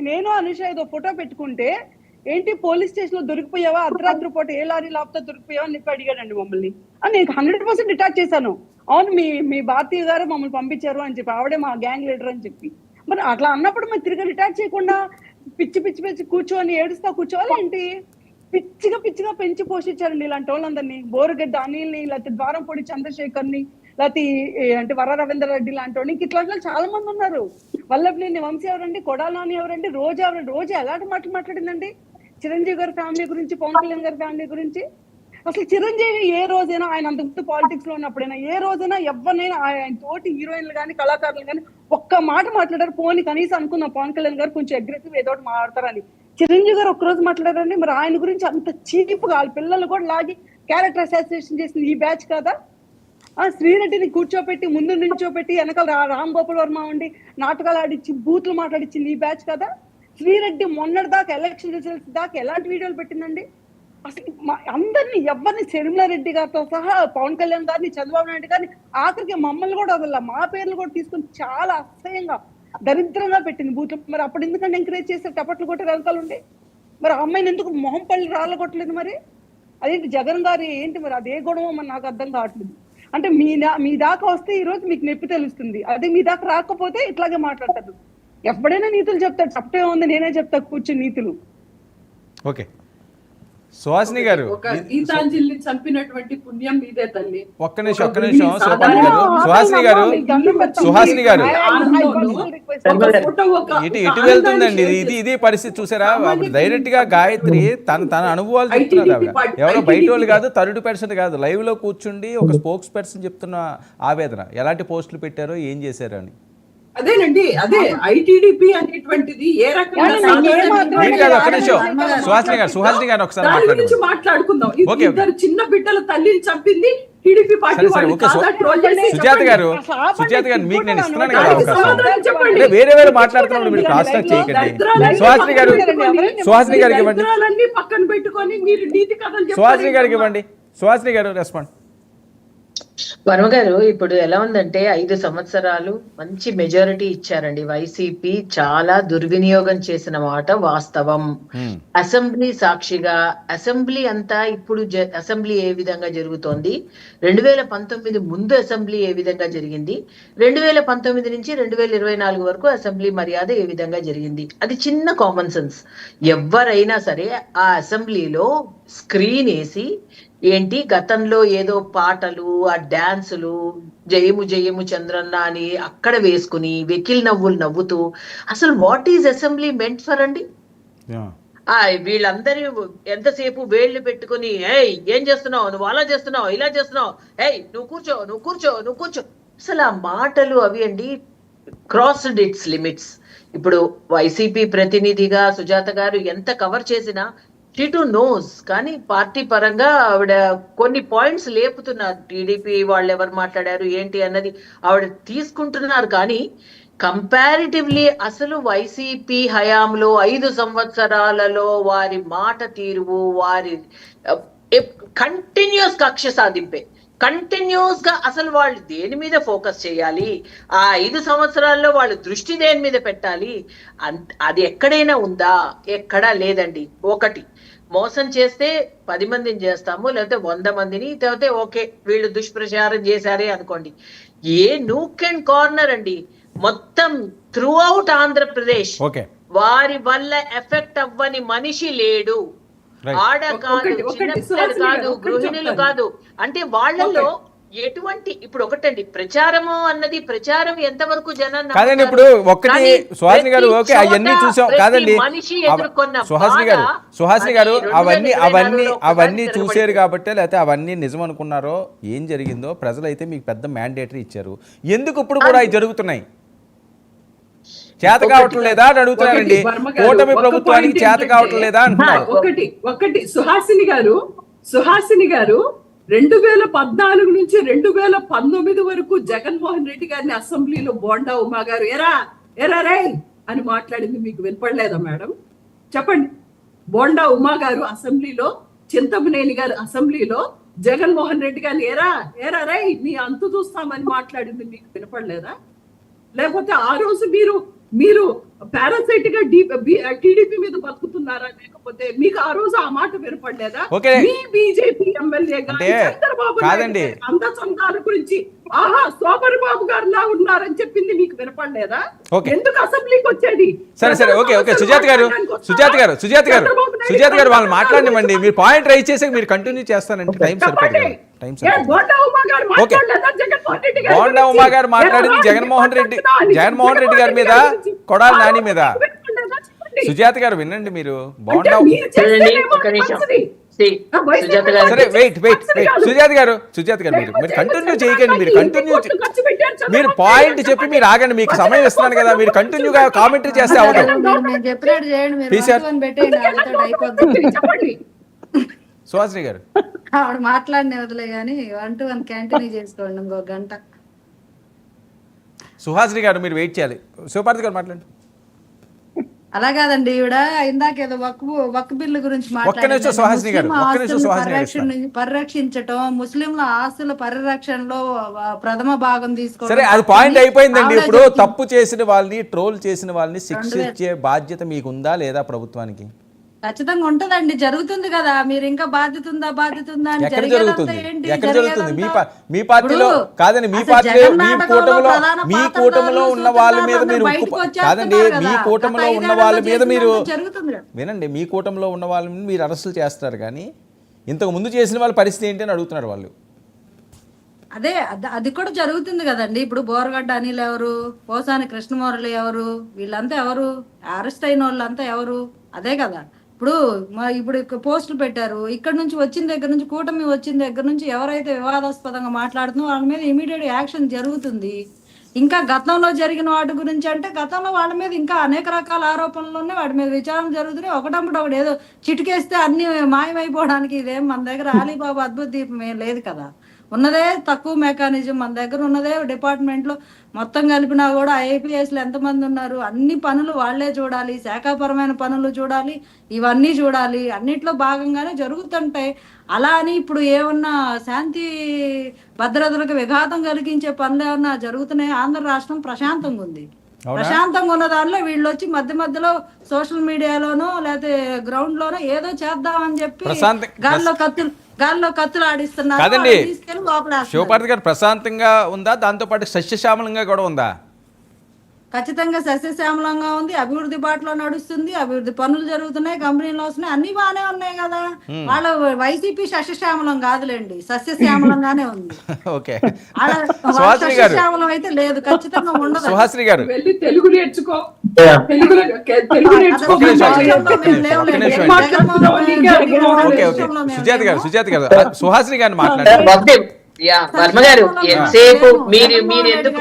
నేను అనుష ఏదో ఫోటో పెట్టుకుంటే ఏంటి పోలీస్ స్టేషన్ లో దొరికిపోయావా, అర్ధరాత్రి పూట ఏ లారీ లాప్తో దొరికిపోయావా అని చెప్పి అడిగాడండి మమ్మల్ని. నేను 100% డిటాచ్ చేశాను. అవును మీ భారతీయ గారు మమ్మల్ని పంపించారు అని చెప్పి, ఆవిడే మా గ్యాంగ్ లీడర్ అని చెప్పి. మరి అట్లా అన్నప్పుడు మరి తిరిగి డిటాచ్ చేయకుండా పిచ్చి కూర్చొని ఏడుస్తా కూర్చోవాలి ఏంటి? పిచ్చిగా పెంచి పోషించారండి ఇలాంటి వాళ్ళందరినీ. బోరుగడ్డ అనిల్ని, లేకపోతే ద్వారంపూడి చంద్రశేఖర్ని, లేకపోతే అంటే వర రవీంద్ర రెడ్డి లాంటి వాళ్ళు, ఇంక ఇట్లా చాలా మంది ఉన్నారు. వల్లభనేని వంశీ ఎవరండి, కొడాలి నాని ఎవరండి, రోజా ఎవరండి. రోజా ఎలాంటి మాటలు మాట్లాడిందండి చిరంజీవి గారి ఫ్యామిలీ గురించి, పవన్ కళ్యాణ్ గారి ఫ్యామిలీ గురించి? అసలు చిరంజీవి ఏ రోజైనా, ఆయన అంతకుముందు పాలిటిక్స్ లో ఉన్నప్పుడైనా ఏ రోజైనా ఎవరినైనా ఆయన తోటి హీరోయిన్లు కానీ కళాకారులు కానీ ఒక్క మాట మాట్లాడారు? పోనీ కనీసం అనుకున్నాం పవన్ కళ్యాణ్ గారు కొంచెం అగ్రెసివ్ ఏదో ఒకటి మాట్లాడతారని. చిరంజీవి గారు ఒక్కరోజు మాట్లాడారండి. మరి ఆయన గురించి అంత చీప్ గా వాళ్ళ పిల్లలు కూడా లాగి క్యారెక్టర్ అసోసియేషన్ చేసింది ఈ బ్యాచ్ కదా? శ్రీరెడ్డిని కూర్చోపెట్టి ముందు నుంచోపెట్టి వెనకాల రామ్ గోపాల్ వర్మ ఉండి నాటకాలు ఆడిచ్చి బూతులు మాట్లాడిచ్చింది ఈ బ్యాచ్ కదా? శ్రీరెడ్డి మొన్నటి దాకా ఎలక్షన్ రిజల్ట్స్ దాకా ఎలాంటి వీడియోలు పెట్టిందండి? అసలు అందరినీ ఎవరిని, శర్మిలారెడ్డి గారితో సహా పవన్ కళ్యాణ్ గారిని, చంద్రబాబు నాయుడు గారిని, ఆఖరికి మమ్మల్ని కూడా వదల మా పేర్లు కూడా తీసుకుని చాలా అసహ్యంగా దరిద్రంగా పెట్టింది బూతులు. మరి అప్పుడు ఎందుకంటే ఎంకరేజ్ చేస్తే టపట్లు కొట్టే వెనకాల ఉండి మరి అమ్మాయిని ఎందుకు మొహం పళ్ళు రాళ్ళ కొట్టలేదు? మరి అదేంటి జగన్ గారు ఏంటి మరి అదే గొడవ మరి నాకు అర్థం కావట్లేదు. అంటే మీ దాకా వస్తే ఈ రోజు మీకు నొప్పి తెలుస్తుంది, అదే మీ దాకా రాకపోతే ఇట్లాగే మాట్లాడతారు. ఎప్పుడైనా నీతులు చెప్తాడు, తప్పే ఉంది నేనే చెప్తా కూర్చుని నీతులు. ఓకే సుహాసిని గారు, గీతాంజలిని చంపినటువంటి పుణ్యం మీదే తల్లి. ఒక్క నిమిషం సోపాని గారు, సుహాసిని గారు ఇటు వెళ్తుందండి ఇది పరిస్థితి చూసారా? డైరెక్ట్ గా గాయత్రి తన అనుభవాలు చెప్తున్నారు. ఎవరో బయట వాళ్ళు కాదు, థర్డ్ పర్సన్ కాదు, లైవ్ లో కూర్చుండి ఒక స్పోక్స్ పర్సన్ చెప్తున్న ఆవేదన, ఎలాంటి పోస్టులు పెట్టారో ఏం చేశారో అని. అదేనండి, అదే ఐటీడీపీ అనేటువంటిది ఏ రకంగా మాట్లాడుకుందాం. ఇద్దరు చిన్న బిడ్డల తల్లిని చంపింది టీడీపీ పార్టీ. సుజాత గారు మీకు నేను ఇస్తున్నాను కదా అవకాశం, వేరే మాట్లాడుతున్నప్పుడు మీరు క్రాస్ టాక్ చేయకండి. సుహాసిని గారికి ఇవ్వండి, పక్కన పెట్టుకొని మీరు నీతి కథలు సుహాసిని గారు రెస్పాండ్. వర్మ గారు, ఇప్పుడు ఎలా ఉందంటే 5 సంవత్సరాలు మంచి మెజారిటీ ఇచ్చారండి వైసీపీ. చాలా దుర్వినియోగం చేసిన మాట వాస్తవం. అసెంబ్లీ సాక్షిగా అసెంబ్లీ అంతా ఇప్పుడు అసెంబ్లీ ఏ విధంగా జరుగుతోంది, 2019 ముందు అసెంబ్లీ ఏ విధంగా జరిగింది, 2019 నుంచి 2024 వరకు అసెంబ్లీ మర్యాద ఏ విధంగా జరిగింది, అది చిన్న కామన్ సెన్స్. ఎవరైనా సరే ఆ అసెంబ్లీలో స్క్రీన్ వేసి ఏంటి గతంలో ఏదో పాటలు, ఆ డాన్సులు, జయము జయము చంద్రన్న అని అక్కడ వేసుకుని వెకిల్ నవ్వులు నవ్వుతూ, అసలు what is assembly meant for అండి? వీళ్ళందరూ ఎంతసేపు వేళ్లు పెట్టుకుని ఏం చేస్తున్నావు నువ్వు, అలా చేస్తున్నావు, ఇలా చేస్తున్నావు, నువ్వు కూర్చో. అసలు ఆ మాటలు అవి అండి క్రాస్డ్ ఇట్స్ లిమిట్స్. ఇప్పుడు వైసీపీ ప్రతినిధిగా సుజాత గారు ఎంత కవర్ చేసినా షీ టు నోస్, కానీ పార్టీ పరంగా ఆవిడ కొన్ని పాయింట్స్ లేపుతున్నారు. టీడీపీ వాళ్ళు ఎవరు మాట్లాడారు ఏంటి అన్నది ఆవిడ తీసుకుంటున్నారు. కానీ కంపారిటివ్లీ అసలు వైసీపీ హయాంలో 5 సంవత్సరాలలో వారి మాట తీరువు, వారి కంటిన్యూస్ కక్ష సాధింపే, కంటిన్యూస్ గా అసలు వాళ్ళు దేని మీద ఫోకస్ చేయాలి, ఆ 5 సంవత్సరాల్లో వాళ్ళు దృష్టి దేని మీద పెట్టాలి, అది ఎక్కడైనా ఉందా? ఎక్కడా లేదండి. ఒకటి, మోసం చేస్తే 10 మందిని చేస్తాము, లేకపోతే 100 మందిని, లేకపోతే ఓకే వీళ్ళు దుష్ప్రచారం చేశారే అనుకోండి. ఏ నూక్ అండ్ కార్నర్ అండి, మొత్తం త్రూ అవుట్ ఆంధ్రప్రదేశ్ వారి వల్ల ఎఫెక్ట్ అవ్వని మనిషి లేడు. ఆడ కాదు, చిన్నపిల్లలు కాదు, గృహిణులు కాదు, అంటే వాళ్ళలో ఎటువంటి ఇప్పుడు ఒకటండి ప్రచారము అన్నది, ప్రచారం ఎంతవరకు జనాన్ని కాదండి. ఇప్పుడు ఒకటి సుహాసిని గారు ఓకే అవన్నీ చూసాం కాదండి, సుహాసిని గారు అవన్నీ చూసారు కాబట్టి, లేకపోతే అవన్నీ నిజం అనుకున్నారో ఏం జరిగిందో ప్రజలైతే మీకు పెద్ద మ్యాండేటరీ ఇచ్చారు, ఎందుకు ఇప్పుడు కూడా అవి జరుగుతున్నాయి? చేత కావటం లేదా అని అడుగుతున్నారండి. కూటమి ప్రభుత్వానికి చేత కావటం లేదా అంటున్నారు. ఒకటి సుహాసిని గారు 2014 నుంచి 2019 వరకు జగన్మోహన్ రెడ్డి గారిని అసెంబ్లీలో బోండా ఉమా గారు ఎరా రే అని మాట్లాడింది మీకు వినపడలేదా మేడం? చెప్పండి. బోండా ఉమా గారు అసెంబ్లీలో, చింతమనేని గారు అసెంబ్లీలో జగన్మోహన్ రెడ్డి గారిని ఎరా రే నీ అంతు చూస్తామని మాట్లాడింది మీకు వినపడలేదా? లేకపోతే ఆ రోజు మీరు పారాసైట్ గా టీడీపీ మీద బతుకుతున్నారా, లేకపోతే మీకు ఆ రోజు ఆ మాట వినపడలేదా? ఓకే. మీ బీజేపీ ఎమ్మెల్యే అంటే చంద్రబాబు కాదండి. అందచందాల గురించి ఆహా సోమరి బాబు గారు లా ఉన్నారని చెప్పింది మీకు వినపడలేదా? ఓకే. ఎందుకు అసెంబ్లీకి వచ్చేది? సరే ఓకే సుజాత గారు వాళ్ళు మాట్లాడినవ్వండి. మీరు పాయింట్ రైజ్ చేసాక మీరు కంటిన్యూ చేస్తానంటే టైం సరిపోతుంది. బోండా ఉమా గారు ఓకే. మాట్లాడలేదా జగన్మోహన్ రెడ్డి గారి బోండా గురించి? ఉమా గారు మాట్లాడింది జగన్మోహన్ రెడ్డి గారి మీద, కొడాలి నాని మీద. సుజాత గారు వినండి, మీరు బోండా ఒక నిమిషం. సుజాత గారు సరే వెయిట్ సుజాత గారు మీరు కంటిన్యూ చేయకండి. మీరు పాయింట్ చెప్పి మీరు ఆగండి. మీకు సమయం ఇస్తున్నాను కదా, మీరు కంటిన్యూగా కామెంటరీ చేస్తే అవదు. నేను చెప్పినట్టు చేయండి, మీరు Please, sir. 1 to 1 పెట్టేయండి, ఆవిడతో అయిపోద్ది. చెప్పండి. సుహాసిని గారు ఆవిడ మాట్లాడిన వదిలే గానీ 1 to 1 కంటిన్యూ చేసుకోండి ఇంకో గంట. సుహాసిని గారు మీరు వెయిట్ చేయాలి. శివపార్తి గారు మాట్లాడండి. అలా కాదండి, ఈవిడ ఇందాకేదో వక్ఫ్ బిల్లు గురించి ఒక్క నిమిషం సుహాసిని గారు, ఒక్క నిమిషం సుహాసిని గారు పరిరక్షించటం, ముస్లింల ఆస్తుల పరిరక్షణలో ప్రథమ భాగం తీసుకోవడం. సరే అది పాయింట్ అయిపోయిందండి. ఇప్పుడు తప్పు చేసిన వాళ్ళని, ట్రోల్ చేసిన వాళ్ళని శిక్షించే బాధ్యత మీకుందా లేదా ప్రభుత్వానికి? ఖచ్చితంగా ఉంటదండి, జరుగుతుంది కదా. మీరు ఇంకా బాధ్యత ఉందా అని ఎక్కడ జరిగేదంతా జరుగుతుంది? ఏంటి? ఎక్కడ జరుగుతుంది? జరిగేదంతా మీ పార్టీలో కాదండి, మీ అసలు పార్టీలో జగన్ నాటకంలో ప్రధాన మీ పాత్రధారులు, కూటమిలో ఉన్న వాళ్ళ మీద మీరు బయటకు కాదండి, వచ్చేస్తున్నారు మీ కదా. కూటమిలో గత ఉన్న వాళ్ళ మీద మీరు ఐదేళ్లలో జరుగుతుంది కదా. వినండి, మీ కూటమిలో ఉన్న వాళ్ళ మీద మీరు అరెస్టులు చేస్తారు, కానీ ఇంతకు ముందు చేసిన వాళ్ళ పరిస్థితి ఏంటి అని అడుగుతున్నారు వాళ్ళు. అదే అది కూడా జరుగుతుంది కదండి. ఇప్పుడు బోరగడ్డ అనిల్ ఎవరు, పోసాని కృష్ణమురళి ఎవరు, వీళ్ళంతా ఎవరు, అరెస్ట్ అయిన వాళ్ళంతా ఎవరు? అదే కదా. ఇప్పుడు పోస్టులు పెట్టారు, ఇక్కడ నుంచి వచ్చిన దగ్గర నుంచి, కూటమి వచ్చిన దగ్గర నుంచి ఎవరైతే వివాదాస్పదంగా మాట్లాడుతున్నారో వాళ్ళ మీద ఇమీడియట్ యాక్షన్ జరుగుతుంది. ఇంకా గతంలో జరిగిన వాటి గురించి అంటే గతంలో వాళ్ళ మీద ఇంకా అనేక రకాల ఆరోపణలు ఉన్నాయి, వాటి మీద విచారణ జరుగుతున్నాయి. ఒకటి ఏదో చిటికేస్తే అన్ని మాయమైపోవడానికి ఇదేం మన దగ్గర అలీబాబా అద్భుత దీపం ఏం లేదు కదా. ఉన్నదే తక్కువ మెకానిజం మన దగ్గర, ఉన్నదే డిపార్ట్మెంట్ లో మొత్తం కలిపినా కూడా ఐఏపీఎస్లు ఎంతమంది ఉన్నారు, అన్ని పనులు వాళ్లే చూడాలి, శాఖాపరమైన పనులు చూడాలి, ఇవన్నీ చూడాలి, అన్నిట్లో భాగంగానే జరుగుతుంటాయి. అలా అని ఇప్పుడు ఏమన్నా శాంతి భద్రతలకు విఘాతం కలిగించే పనులు ఏమన్నా జరుగుతున్నాయి? ఆంధ్ర రాష్ట్రం ప్రశాంతంగా ఉంది. ప్రశాంతంగా ఉన్న దానిలో వీళ్ళు వచ్చి మధ్యలో సోషల్ మీడియాలోనో లేకపోతే గ్రౌండ్ లోనో ఏదో చేద్దామని చెప్పి గాల్లో కత్తులు ఆడిస్తున్నారు. కాదండి తీసుకెళ్ళి లోపల శివపార్తి గారు, ప్రశాంతంగా ఉందా? దాంతో పాటు సస్యశ్యామలంగా కూడా ఉందా? ఖచ్చితంగా సస్యశ్యామలంగా ఉంది, అభివృద్ధి బాటలో నడుస్తుంది, అభివృద్ధి పనులు జరుగుతున్నాయి, కంపెనీలు వస్తున్నాయి, అన్ని బాగానే ఉన్నాయి కదా. వాళ్ళ వైసీపీ సస్యశ్యామలం కాదులేండి, సస్యశ్యామలంగానే ఉంది. ఓకే, సస్యశ్యామలం అయితే లేదు, ఖచ్చితంగా ఉండదు. సుహాసిని గారు వెళ్ళి తెలుగు నేర్చుకో. సుజాత గారు సుహాసిని గారిని మాట్లాడారు. వర్మ గారు ఎంతసేపు మీరు ఎందుకు